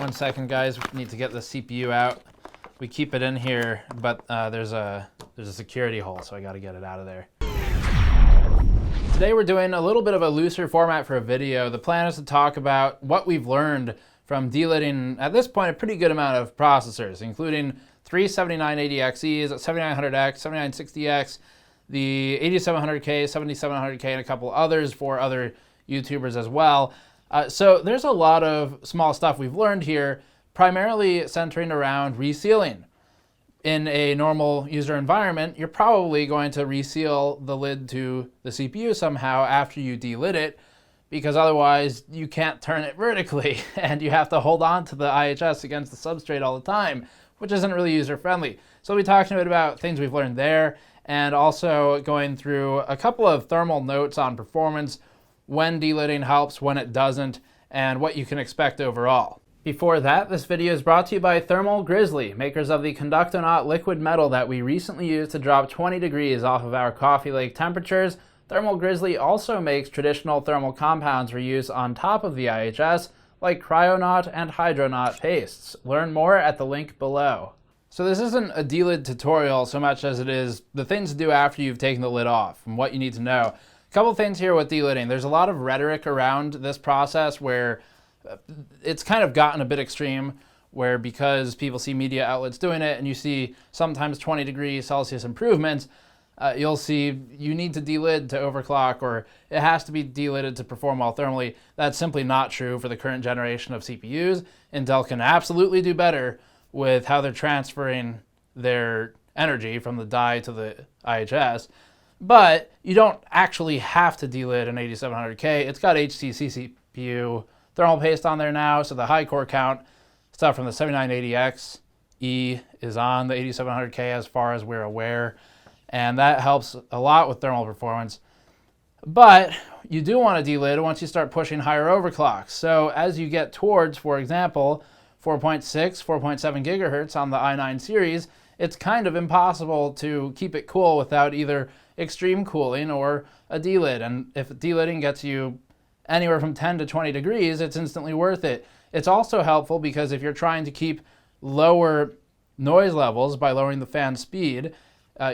1 second, guys. We need to get the CPU out. We keep it in here, but there's a security hole, so I got to get it out of there. Today we're doing a little bit of a looser format for a video. The plan is to talk about what we've learned from delidding, at this point, a pretty good amount of processors, including 3 7980XEs, 7900X, 7960X, the 8700K, 7700K, and a couple others for other YouTubers as well. So there's a lot of small stuff we've learned here, primarily centering around resealing. In a normal user environment, you're probably going to reseal the lid to the CPU somehow after you delid it, because otherwise you can't turn it vertically and you have to hold on to the IHS against the substrate all the time, which isn't really user-friendly. So we'll be talking a bit about things we've learned there, and also going through a couple of thermal notes on performance, when delidding helps, when it doesn't, and what you can expect overall. Before that, this video is brought to you by Thermal Grizzly, makers of the Conductonaut liquid metal that we recently used to drop 20 degrees off of our coffee lake temperatures. Thermal Grizzly also makes traditional thermal compounds for use on top of the IHS, like Cryonaut and Hydronaut pastes. Learn more at the link below. So this isn't a delid tutorial so much as it is the things to do after you've taken the lid off and what you need to know. A couple things here with delidding. There's a lot of rhetoric around this process where it's kind of gotten a bit extreme, where because people see media outlets doing it and you see sometimes 20 degrees Celsius improvements, you'll see you need to delid to overclock, or it has to be delidded to perform well thermally. That's simply not true for the current generation of CPUs. Intel can absolutely do better with how they're transferring their energy from the die to the IHS, but you don't actually have to delid an 8700K. It's got HTC CPU thermal paste on there now, so the high core count stuff from the 7980X E is on the 8700K as far as we're aware, and that helps a lot with thermal performance. But you do want to delid once you start pushing higher overclocks. So as you get towards, for example, 4.6, 4.7 gigahertz on the i9 series, it's kind of impossible to keep it cool without either extreme cooling or a delid. And if delidding gets you anywhere from 10 to 20 degrees, it's instantly worth it. It's also helpful because if you're trying to keep lower noise levels by lowering the fan speed,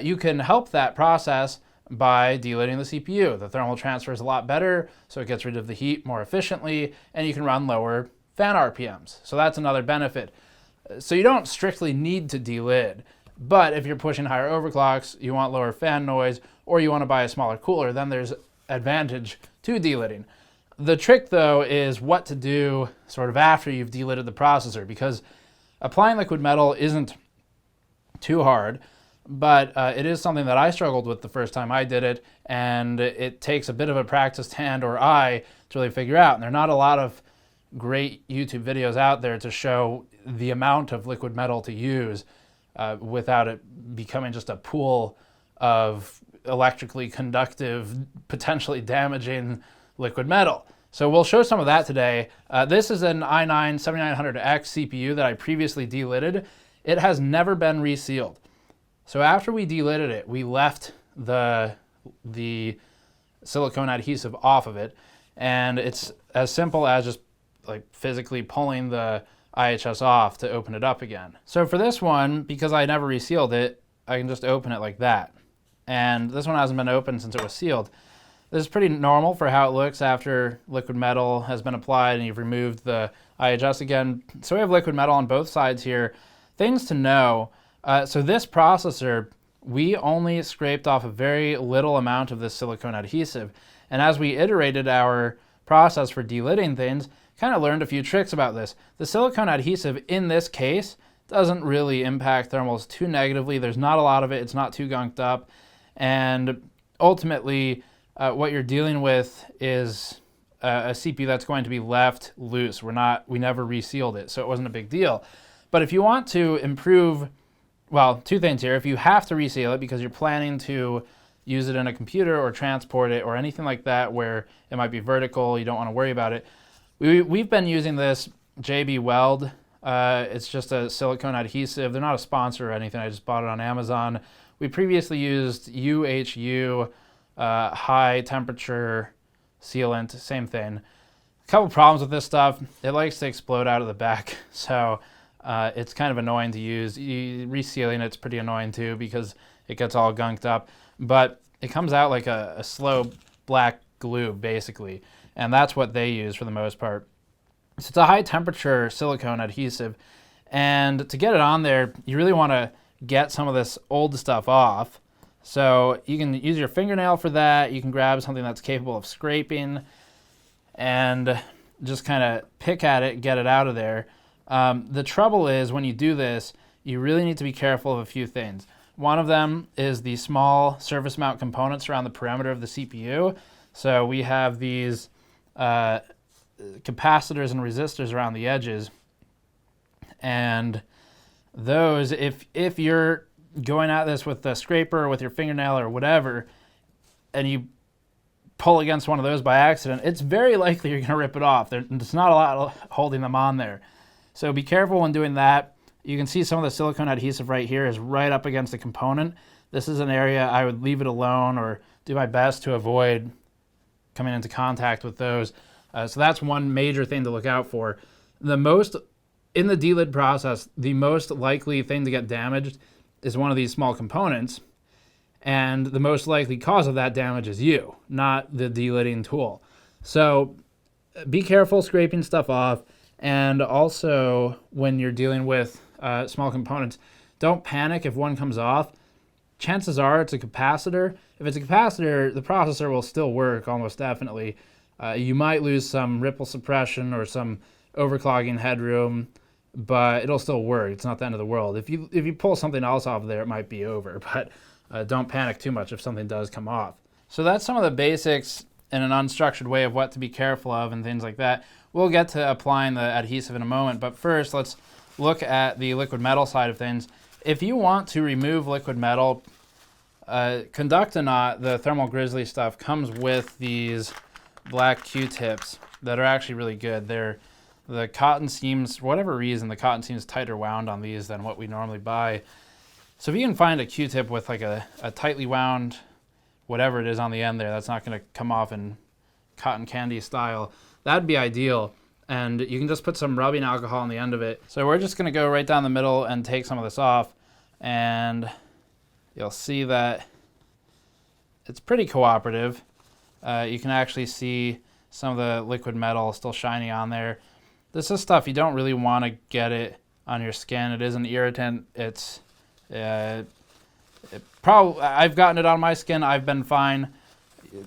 you can help that process by delidding the CPU. The thermal transfer is a lot better, so it gets rid of the heat more efficiently, and you can run lower fan RPMs. So that's another benefit. So you don't strictly need to delid, but if you're pushing higher overclocks, you want lower fan noise, or you want to buy a smaller cooler, then there's advantage to delidding. The trick, though, is what to do sort of after you've delidded the processor, because applying liquid metal isn't too hard, but it is something that I struggled with the first time I did it, and it takes a bit of a practiced hand or eye to really figure out. And there are not a lot of great YouTube videos out there to show the amount of liquid metal to use without it becoming just a pool of electrically conductive, potentially damaging liquid metal. So we'll show some of that today. This is an i9 7900X CPU that I previously delidded. It has never been resealed. So after we delidded it, we left the silicone adhesive off of it, and it's as simple as just like physically pulling the IHS off to open it up again. So for this one, because I never resealed it, I can just open it like that. And this one hasn't been opened since it was sealed. This is pretty normal for how it looks after liquid metal has been applied and you've removed the IHS again. So we have liquid metal on both sides here. Things to know. So this processor, we only scraped off a very little amount of this silicone adhesive. And as we iterated our process for delidding things, kind of learned a few tricks about this. The silicone adhesive in this case doesn't really impact thermals too negatively. There's not a lot of it. It's not too gunked up. And ultimately, what you're dealing with is a CPU that's going to be left loose. We never resealed it, so it wasn't a big deal. But if you want to improve, well, two things here. If you have to reseal it because you're planning to use it in a computer or transport it or anything like that where it might be vertical, you don't want to worry about it. We've been using this JB Weld. It's just a silicone adhesive. They're not a sponsor or anything. I just bought it on Amazon. We previously used UHU, high temperature sealant, same thing. couple problems with this stuff. It likes to explode out of the back, so it's kind of annoying to use. Resealing it's pretty annoying too because it gets all gunked up, but it comes out like a slow black glue basically, and that's what they use for the most part. So it's a high temperature silicone adhesive, and to get it on there, you really want to get some of this old stuff off. So you can use your fingernail for that. You can grab something that's capable of scraping and just kind of pick at it, get it out of there. The trouble is when you do this, you really need to be careful of a few things. One of them is the small surface mount components around the perimeter of the CPU. So we have these capacitors and resistors around the edges. And those, if you're going at this with the scraper or with your fingernail or whatever, and you pull against one of those by accident, it's very likely you're going to rip it off. There's not a lot holding them on there. So be careful when doing that. You can see some of the silicone adhesive right here is right up against the component. This is an area I would leave it alone or do my best to avoid coming into contact with those. So that's one major thing to look out for. In the delid process, the most likely thing to get damaged is one of these small components, and the most likely cause of that damage is you, not the delidding tool. So be careful scraping stuff off, and also when you're dealing with small components, don't panic if one comes off. Chances are it's a capacitor. If it's a capacitor, the processor will still work almost definitely. You might lose some ripple suppression or some overclocking headroom, but it'll still work. It's not the end of the world. If you pull something else off of there, it might be over, but don't panic too much if something does come off. So that's some of the basics in an unstructured way of what to be careful of and things like that. We'll get to applying the adhesive in a moment, but first let's look at the liquid metal side of things. If you want to remove liquid metal, Conduct-A-Knot, the Thermal Grizzly stuff, comes with these black Q-tips that are actually really good. The cotton seams, for whatever reason, the cotton seems tighter wound on these than what we normally buy. So if you can find a Q-tip with like a tightly wound, whatever it is on the end there, that's not going to come off in cotton candy style, that'd be ideal. And you can just put some rubbing alcohol on the end of it. So we're just going to go right down the middle and take some of this off, and you'll see that it's pretty cooperative. You can actually see some of the liquid metal still shining on there. This is stuff you don't really want to get it on your skin. It is an irritant. I've gotten it on my skin. I've been fine.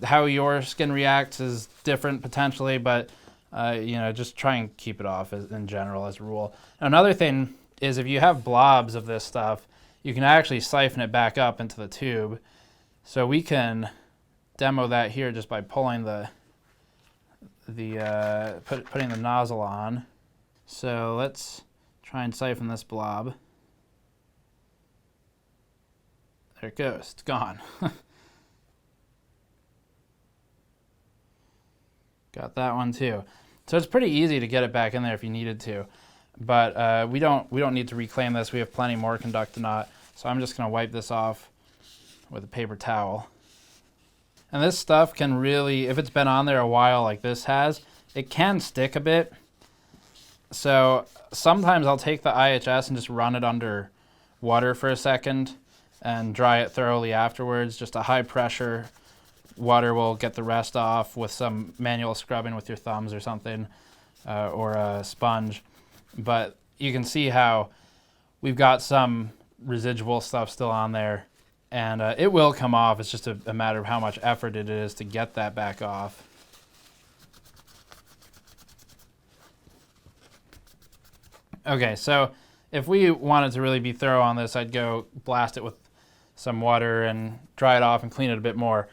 How your skin reacts is different potentially, but just try and keep it off in general as a rule. Another thing is if you have blobs of this stuff, you can actually siphon it back up into the tube. So we can demo that here just by pulling putting the nozzle on. So let's try and siphon this blob. There it goes, it's gone. Got that one too. So it's pretty easy to get it back in there if you needed to, but we don't need to reclaim this. We have plenty more Conduct-A-Knot. So I'm just going to wipe this off with a paper towel. And this stuff can really, if it's been on there a while like this has, it can stick a bit. So sometimes I'll take the IHS and just run it under water for a second and dry it thoroughly afterwards. Just a high pressure water will get the rest off with some manual scrubbing with your thumbs or something, or a sponge. But you can see how we've got some residual stuff still on there, and it will come off. It's just a matter of how much effort it is to get that back off. Okay, so if we wanted to really be thorough on this, I'd go blast it with some water and dry it off and clean it a bit more.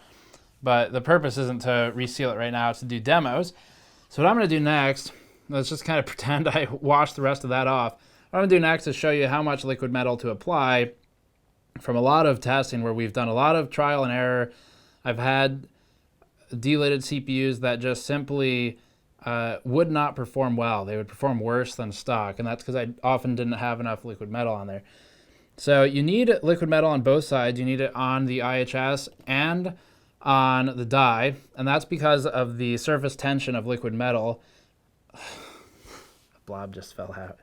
But the purpose isn't to reseal it right now, it's to do demos. So what I'm going to do next, let's just kind of pretend I washed the rest of that off. What I'm going to do next is show you how much liquid metal to apply from a lot of testing where we've done a lot of trial and error. I've had delidded CPUs that just simply would not perform well. They would perform worse than stock, and that's because I often didn't have enough liquid metal on there. So you need liquid metal on both sides. You need it on the IHS and on the die, and that's because of the surface tension of liquid metal. A blob just fell out.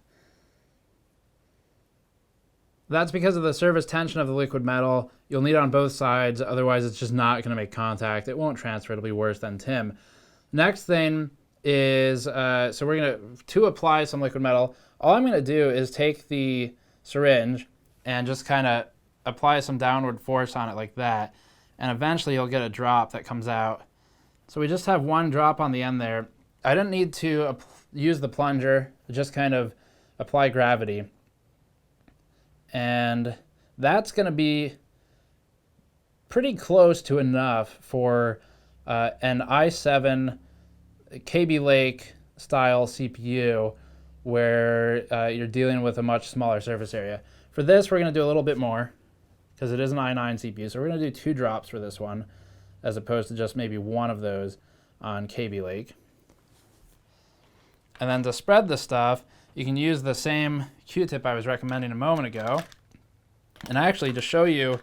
That's because of the surface tension of the liquid metal. You'll need it on both sides, otherwise it's just not going to make contact. It won't transfer, it'll be worse than Tim. Next thing is, so we're going to apply some liquid metal, all I'm going to do is take the syringe and just kind of apply some downward force on it like that, and eventually you'll get a drop that comes out. So we just have one drop on the end there. I didn't need to use the plunger, just kind of apply gravity. And that's going to be pretty close to enough for an i7 Kaby Lake style CPU where you're dealing with a much smaller surface area. For this, we're going to do a little bit more because it is an i9 CPU. So we're going to do 2 drops for this one as opposed to just maybe one of those on Kaby Lake. And then to spread the stuff, you can use the same Q-tip I was recommending a moment ago. And actually, to show you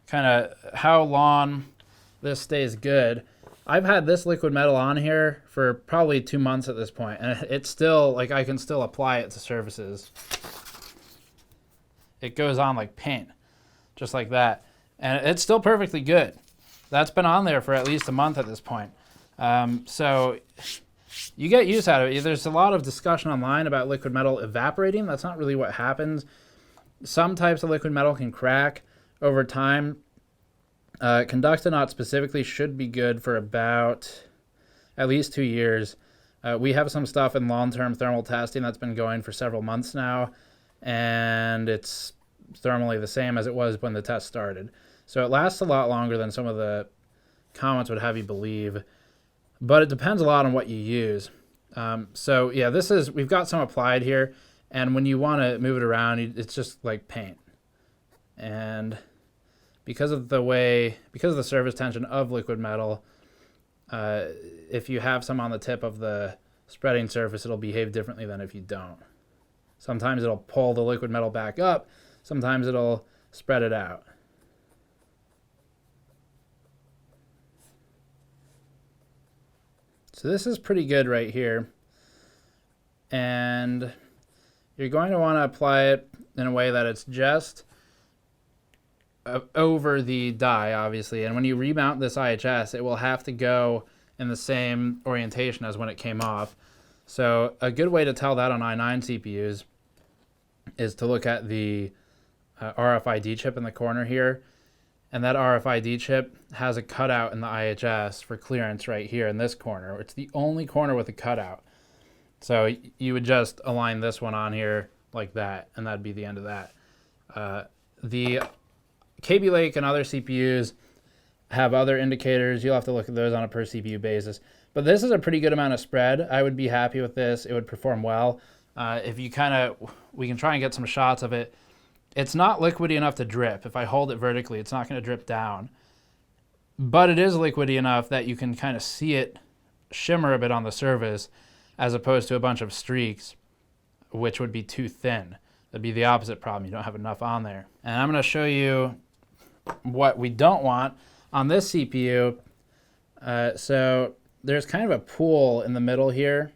kind of how long this stays good, I've had this liquid metal on here for probably 2 months at this point, and it's still, like, I can still apply it to surfaces. It goes on like paint, just like that. And it's still perfectly good. That's been on there for at least a month at this point. So you get use out of it. There's a lot of discussion online about liquid metal evaporating. That's not really what happens. Some types of liquid metal can crack over time. Conductinaut specifically should be good for about at least 2 years. We have some stuff in long-term thermal testing that's been going for several months now, and it's thermally the same as it was when the test started. So it lasts a lot longer than some of the comments would have you believe, but it depends a lot on what you use. So yeah, we've got some applied here, and when you want to move it around, it's just like paint. And because of the surface tension of liquid metal, if you have some on the tip of the spreading surface, it'll behave differently than if you don't. Sometimes it'll pull the liquid metal back up, sometimes it'll spread it out. So this is pretty good right here. And you're going to want to apply it in a way that it's just over the die, obviously. And when you remount this IHS, it will have to go in the same orientation as when it came off. So a good way to tell that on i9 CPUs is to look at the RFID chip in the corner here. And that RFID chip has a cutout in the IHS for clearance right here in this corner. It's the only corner with a cutout. So you would just align this one on here like that, and that'd be the end of that. The Kaby Lake and other CPUs have other indicators. You'll have to look at those on a per CPU basis. But this is a pretty good amount of spread. I would be happy with this. It would perform well. If you we can try and get some shots of it. It's not liquidy enough to drip. If I hold it vertically, it's not going to drip down. But it is liquidy enough that you can kind of see it shimmer a bit on the surface as opposed to a bunch of streaks, which would be too thin. That'd be the opposite problem. You don't have enough on there. And I'm going to show you what we don't want on this CPU. So there's kind of a pool in the middle here.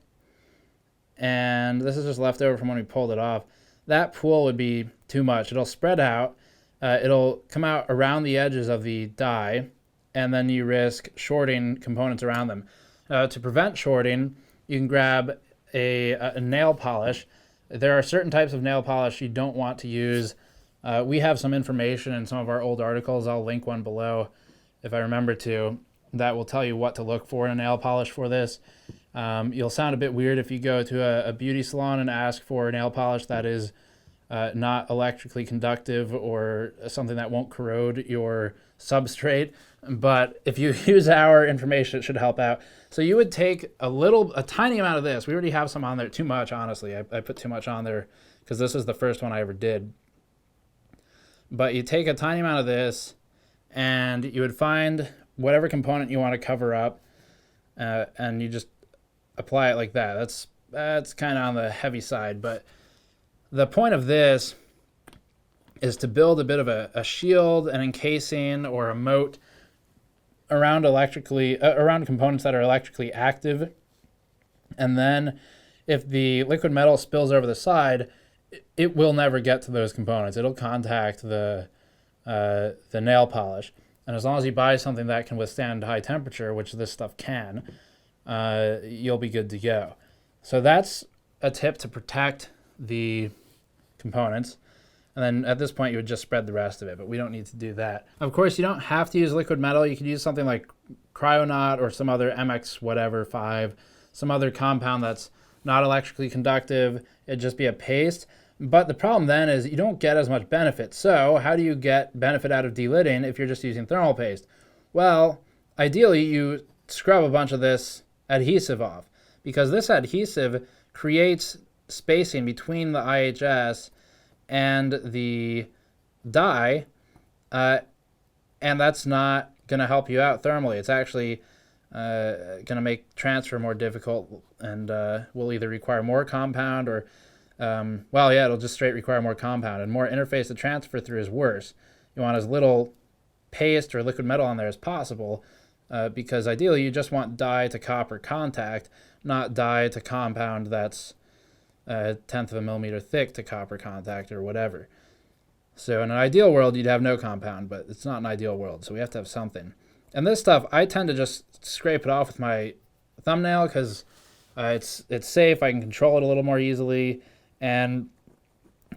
And this is just left over from when we pulled it off. That pool would be too much. It'll spread out. It'll come out around the edges of the die, and then you risk shorting components around them. To prevent shorting, you can grab a nail polish. There are certain types of nail polish you don't want to use. We have some information in some of our old articles. I'll link one below if I remember to. That will tell you what to look for in a nail polish for this. You'll sound a bit weird if you go to a beauty salon and ask for a nail polish that is not electrically conductive or something that won't corrode your substrate. But if you use our information, it should help out. So you would take a tiny amount of this. We already have some on there. Too much, honestly. I put too much on there because this is the first one I ever did. But you take a tiny amount of this, and you would find whatever component you want to cover up, and you just apply it like that. That's kind of on the heavy side, but the point of this is to build a bit of a shield, an encasing, or a moat around components that are electrically active, and then if the liquid metal spills over the side, it will never get to those components. It'll contact the nail polish. And as long as you buy something that can withstand high temperature, which this stuff can, you'll be good to go. So that's a tip to protect the components. And then at this point, you would just spread the rest of it, but we don't need to do that. Of course, you don't have to use liquid metal. You could use something like Cryonaut or some other MX whatever 5, some other compound that's not electrically conductive. It'd just be a paste. But the problem then is you don't get as much benefit. So how do you get benefit out of delidding if you're just using thermal paste? Well, ideally you scrub a bunch of this adhesive off, because this adhesive creates spacing between the IHS and the dye, and that's not going to help you out thermally. It's actually going to make transfer more difficult, and will either require more compound or it'll just straight require more compound, and more interface to transfer through is worse. You want as little paste or liquid metal on there as possible, because ideally you just want dye to copper contact, not dye to compound that's a 1/10 of a millimeter thick to copper contact or whatever. So in an ideal world, you'd have no compound, but it's not an ideal world, so we have to have something. And this stuff, I tend to just scrape it off with my thumbnail because it's safe. I can control it a little more easily. And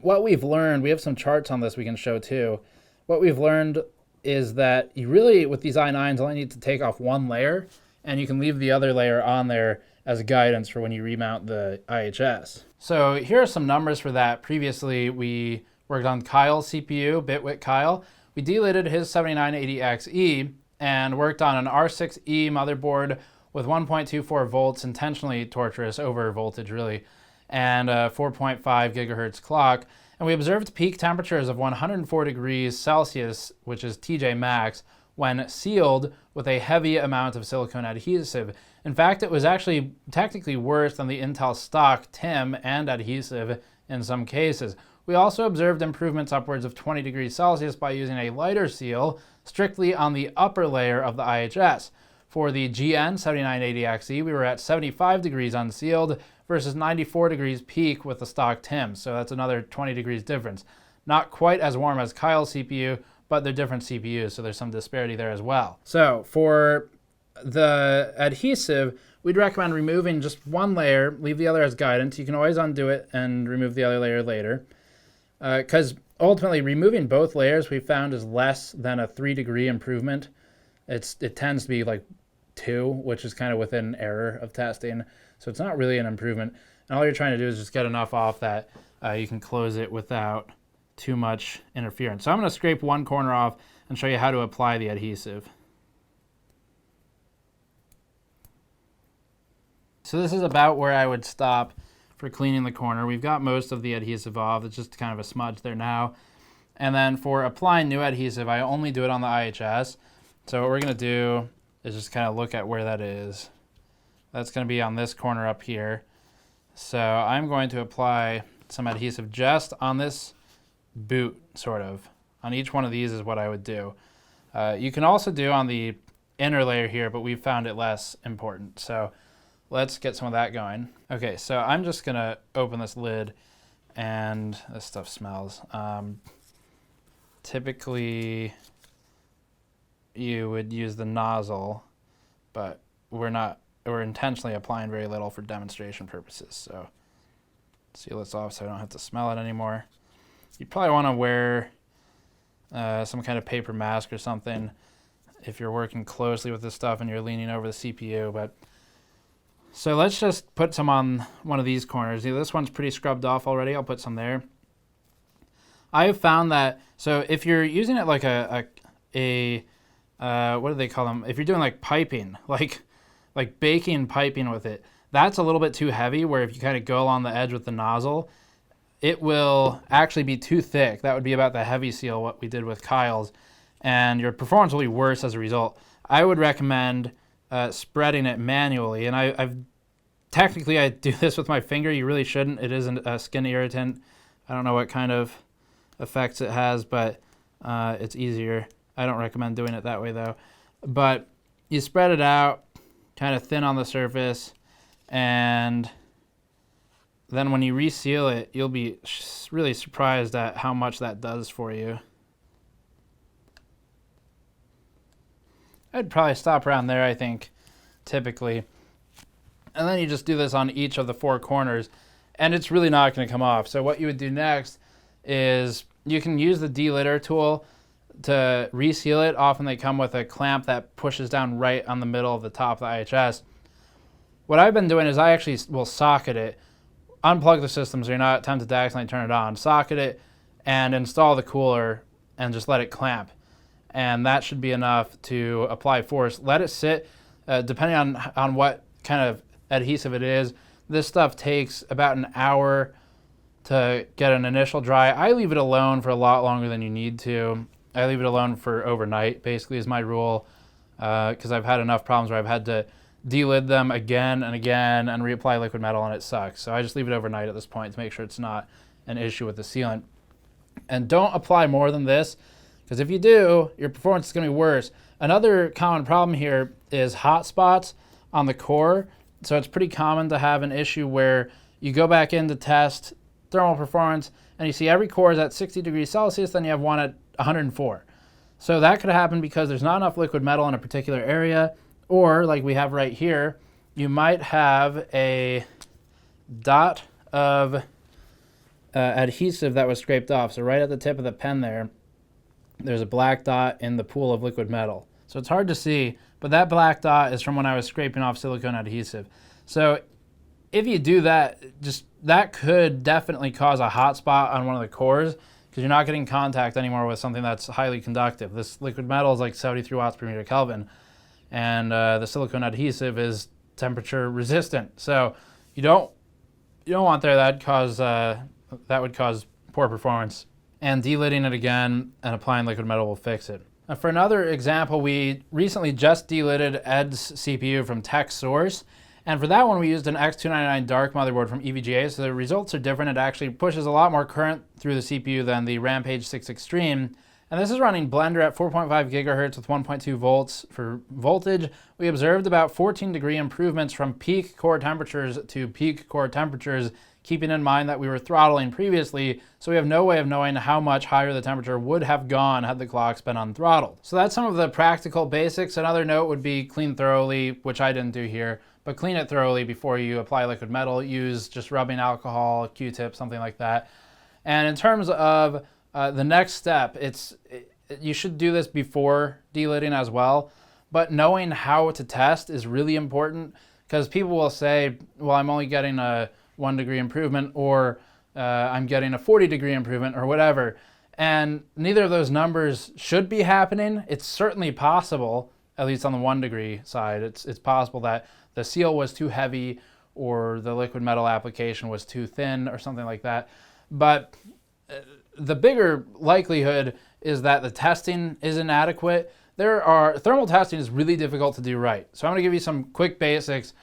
what we've learned, we have some charts on this we can show too. What we've learned is that you really, with these I9s, only need to take off one layer, and you can leave the other layer on there as guidance for when you remount the IHS. So here are some numbers for that. Previously, we worked on Kyle's CPU, Bitwit Kyle. We delidded his 7980XE and worked on an R6E motherboard with 1.24 volts, intentionally torturous over voltage really, and a 4.5 gigahertz clock. And we observed peak temperatures of 104 degrees Celsius, which is TJ max, when sealed with a heavy amount of silicone adhesive. In fact, it was actually technically worse than the Intel stock TIM and adhesive in some cases. We also observed improvements upwards of 20 degrees Celsius by using a lighter seal strictly on the upper layer of the IHS. For the GN 7980XE, we were at 75 degrees unsealed versus 94 degrees peak with the stock TIM. So that's another 20 degrees difference. Not quite as warm as Kyle's CPU, but they're different CPUs, so there's some disparity there as well. So for the adhesive, we'd recommend removing just one layer, leave the other as guidance. You can always undo it and remove the other layer later. Because ultimately, removing both layers we found is less than a 3-degree improvement. It tends to be like 2, which is kind of within error of testing. So it's not really an improvement. And all you're trying to do is just get enough off that you can close it without too much interference. So I'm going to scrape one corner off and show you how to apply the adhesive. So this is about where I would stop for cleaning the corner. We've got most of the adhesive off. It's just kind of a smudge there now. And then for applying new adhesive, I only do it on the IHS. So what we're going to do is just kind of look at where that is. That's going to be on this corner up here. So I'm going to apply some adhesive just on this boot, sort of. On each one of these is what I would do. You can also do on the inner layer here, but we found it less important. So let's get some of that going. Okay, so I'm just going to open this lid, and this stuff smells. Typically, you would use the nozzle, but we're intentionally applying very little for demonstration purposes. So seal this off so I don't have to smell it anymore. You probably want to wear some kind of paper mask or something if you're working closely with this stuff and you're leaning over the CPU. But so let's just put some on one of these corners. This one's pretty scrubbed off already. I'll put some there. I have found that, so if you're using it like a what do they call them? If you're doing like piping, like baking piping with it, that's a little bit too heavy, where if you kind of go along the edge with the nozzle, it will actually be too thick. That would be about the heavy seal, what we did with Kyle's, and your performance will be worse as a result. I would recommend spreading it manually, and I do this with my finger. You really shouldn't. It isn't a skin irritant. I don't know what kind of effects it has, but it's easier. I don't recommend doing it that way though. But you spread it out, kind of thin on the surface, and then when you reseal it, you'll be really surprised at how much that does for you. I'd probably stop around there, I think, typically. And then you just do this on each of the 4 corners, and it's really not going to come off. So what you would do next is you can use the delidder tool to reseal it. Often they come with a clamp that pushes down right on the middle of the top of the IHS. What I've been doing is I actually will socket it, unplug the system so you're not tempted to accidentally turn it on, socket it, and install the cooler and just let it clamp. And that should be enough to apply force. Let it sit, depending on what kind of adhesive it is. This stuff takes about an hour to get an initial dry. I leave it alone for a lot longer than you need to. I leave it alone for overnight, basically, is my rule, because I've had enough problems where I've had to delid them again and again and reapply liquid metal, and it sucks. So I just leave it overnight at this point to make sure it's not an issue with the sealant. And don't apply more than this, because if you do, your performance is going to be worse. Another common problem here is hot spots on the core. So it's pretty common to have an issue where you go back in to test thermal performance and you see every core is at 60 degrees Celsius, then you have one at 104. So that could happen because there's not enough liquid metal in a particular area, or like we have right here, you might have a dot of adhesive that was scraped off. So right at the tip of the pen there's a black dot in the pool of liquid metal. So it's hard to see, but that black dot is from when I was scraping off silicone adhesive. So if you do that, that could definitely cause a hot spot on one of the cores, because you're not getting contact anymore with something that's highly conductive. This liquid metal is like 73 watts per meter Kelvin, and the silicone adhesive is temperature resistant. So you don't want there. That would cause poor performance. And delidding it again and applying liquid metal will fix it. Now for another example, we recently just delidded Ed's CPU from Tech Source. And for that one, we used an X299 dark motherboard from EVGA, so the results are different. It actually pushes a lot more current through the CPU than the Rampage 6 Extreme. And this is running Blender at 4.5 gigahertz with 1.2 volts for voltage. We observed about 14-degree improvements from peak core temperatures to peak core temperatures, keeping in mind that we were throttling previously, so we have no way of knowing how much higher the temperature would have gone had the clocks been unthrottled. So that's some of the practical basics. Another note would be clean thoroughly, which I didn't do here, but clean it thoroughly before you apply liquid metal. Use just rubbing alcohol, Q-tip, something like that. And in terms of the next step, you should do this before delidding as well, but knowing how to test is really important, because people will say, well, I'm only getting a 1 degree improvement, or I'm getting a 40-degree improvement, or whatever. And neither of those numbers should be happening. It's certainly possible, at least on the 1 degree side, it's possible that the seal was too heavy or the liquid metal application was too thin or something like that. But the bigger likelihood is that the testing is inadequate. Thermal testing is really difficult to do right. So I'm going to give you some quick basics.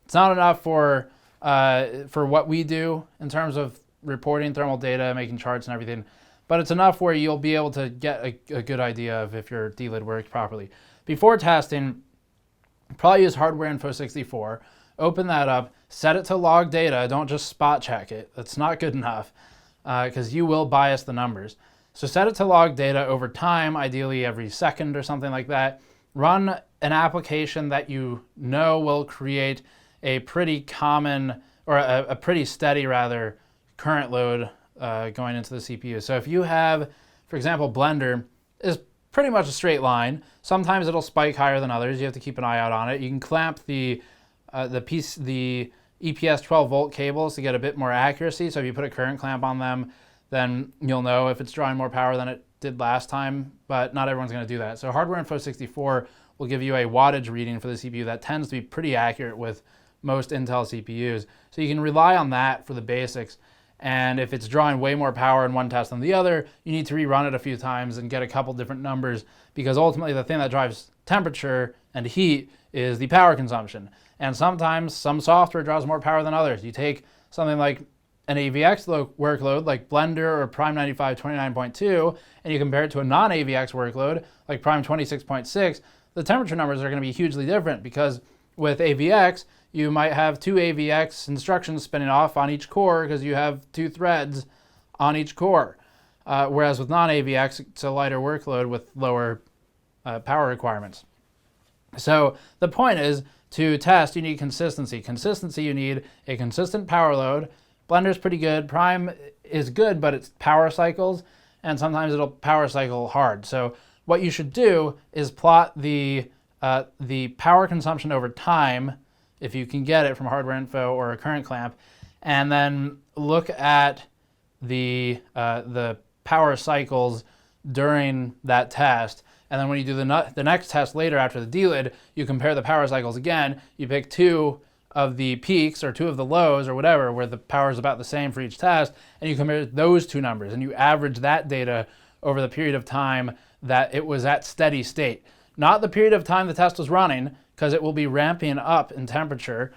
It's not enough for what we do in terms of reporting thermal data, making charts and everything, but it's enough where you'll be able to get a good idea of if your delid works properly. Before testing, probably use Hardware Info 64, open that up, set it to log data, don't just spot check it. That's not good enough, because you will bias the numbers. So set it to log data over time, ideally every second or something like that. Run an application that you know will create a pretty common, or a pretty steady rather, current load going into the CPU. So if you have, for example, Blender is pretty much a straight line. Sometimes it'll spike higher than others. You have to keep an eye out on it. You can clamp the EPS 12 volt cables to get a bit more accuracy. So if you put a current clamp on them, then you'll know if it's drawing more power than it did last time, but not everyone's going to do that. So Hardware Info 64 will give you a wattage reading for the CPU that tends to be pretty accurate with most Intel CPUs. So you can rely on that for the basics. And if it's drawing way more power in one test than the other, you need to rerun it a few times and get a couple different numbers, because ultimately the thing that drives temperature and heat is the power consumption. And sometimes some software draws more power than others. You take something like an AVX workload like Blender or Prime 95 29.2, and you compare it to a non-AVX workload like Prime 26.6, the temperature numbers are going to be hugely different, because with AVX, you might have 2 AVX instructions spinning off on each core because you have 2 threads on each core. Whereas with non-AVX, it's a lighter workload with lower power requirements. So the point is, to test, you need consistency. Consistency, you need a consistent power load. Blender's pretty good. Prime is good, but it's power cycles, and sometimes it'll power cycle hard. So what you should do is plot the power consumption over time, if you can get it from Hardware Info or a current clamp, and then look at the power cycles during that test. And then when you do the next test later after the delid, you compare the power cycles again. You pick 2 of the peaks or 2 of the lows or whatever, where the power is about the same for each test, and you compare those 2 numbers, and you average that data over the period of time that it was at steady state. Not the period of time the test was running, because it will be ramping up in temperature,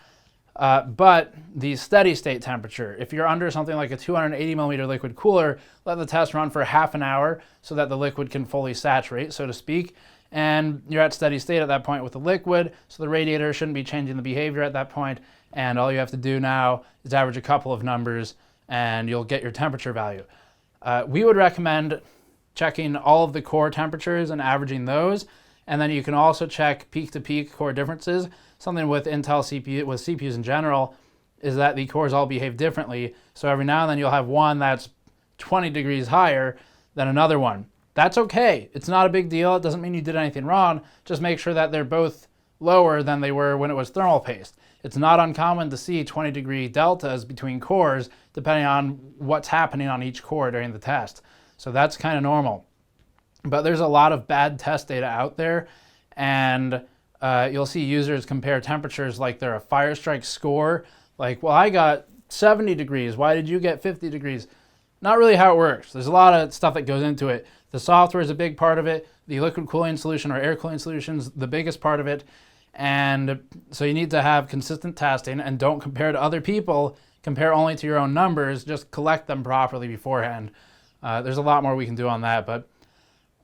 but the steady state temperature. If you're under something like a 280 millimeter liquid cooler, let the test run for half an hour so that the liquid can fully saturate, so to speak. And you're at steady state at that point with the liquid, so the radiator shouldn't be changing the behavior at that point. And all you have to do now is average a couple of numbers and you'll get your temperature value. We would recommend checking all of the core temperatures and averaging those. And then you can also check peak-to-peak core differences. Something with Intel CPU, with CPUs in general, is that the cores all behave differently. So every now and then you'll have one that's 20 degrees higher than another one. That's okay. It's not a big deal. It doesn't mean you did anything wrong. Just make sure that they're both lower than they were when it was thermal paste. It's not uncommon to see 20-degree deltas between cores depending on what's happening on each core during the test. So that's kind of normal. But there's a lot of bad test data out there, and you'll see users compare temperatures like they're a Firestrike score. Like, well, I got 70 degrees. Why did you get 50 degrees? Not really how it works. There's a lot of stuff that goes into it. The software is a big part of it. The liquid cooling solution or air cooling solution is the biggest part of it. And so you need to have consistent testing, and don't compare to other people. Compare only to your own numbers. Just collect them properly beforehand. There's a lot more we can do on that, but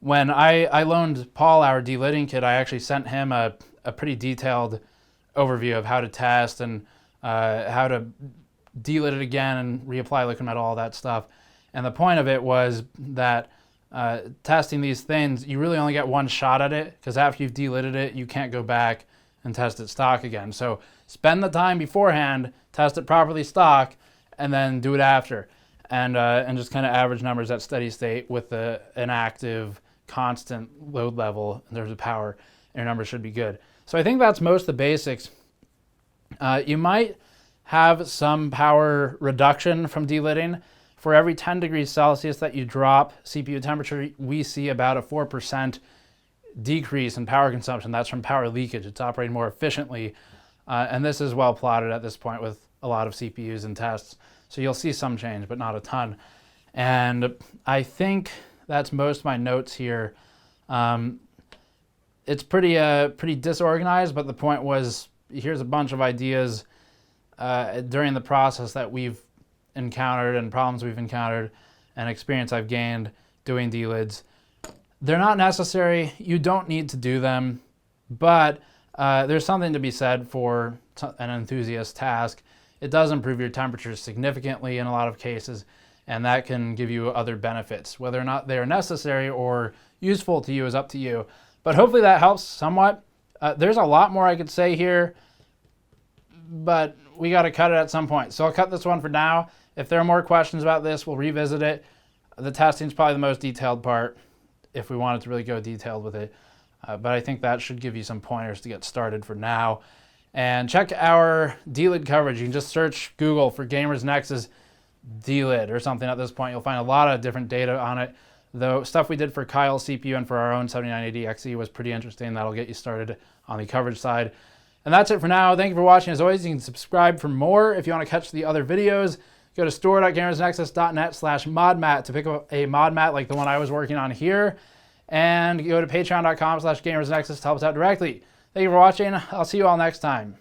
when I loaned Paul our delidding kit, I actually sent him a pretty detailed overview of how to test and how to delid it again and reapply liquid metal, all that stuff. And the point of it was that testing these things, you really only get one shot at it, because after you've delidded it, you can't go back and test it stock again. So spend the time beforehand, test it properly stock, and then do it after. And just kind of average numbers at steady state with an active, constant load level in terms of power, and your numbers should be good. So I think that's most of the basics. You might have some power reduction from delidding. For every 10 degrees Celsius that you drop CPU temperature, we see about a 4% decrease in power consumption. That's from power leakage. It's operating more efficiently. And this is well plotted at this point with a lot of CPUs and tests. So you'll see some change, but not a ton. And I think that's most of my notes here. It's pretty disorganized, but the point was, here's a bunch of ideas during the process that we've encountered and problems we've encountered and experience I've gained doing delids. They're not necessary. You don't need to do them, but there's something to be said for an enthusiast task. It does improve your temperature significantly in a lot of cases, and that can give you other benefits. Whether or not they're necessary or useful to you is up to you. But hopefully that helps somewhat. There's a lot more I could say here, but we got to cut it at some point. So I'll cut this one for now. If there are more questions about this, we'll revisit it. The testing is probably the most detailed part if we wanted to really go detailed with it. But I think that should give you some pointers to get started for now. And check our delid coverage. You can just search Google for Gamers Nexus delid or something at this point. You'll find a lot of different data on it. The stuff we did for Kyle's CPU and for our own 7980XE was pretty interesting. That'll get you started on the coverage side. And that's it for now. Thank you for watching. As always, you can subscribe for more. If you want to catch the other videos, go to store.gamersnexus.net/modmat to pick up a mod mat like the one I was working on here. And go to patreon.com/gamersnexus to help us out directly. Thank you for watching. I'll see you all next time.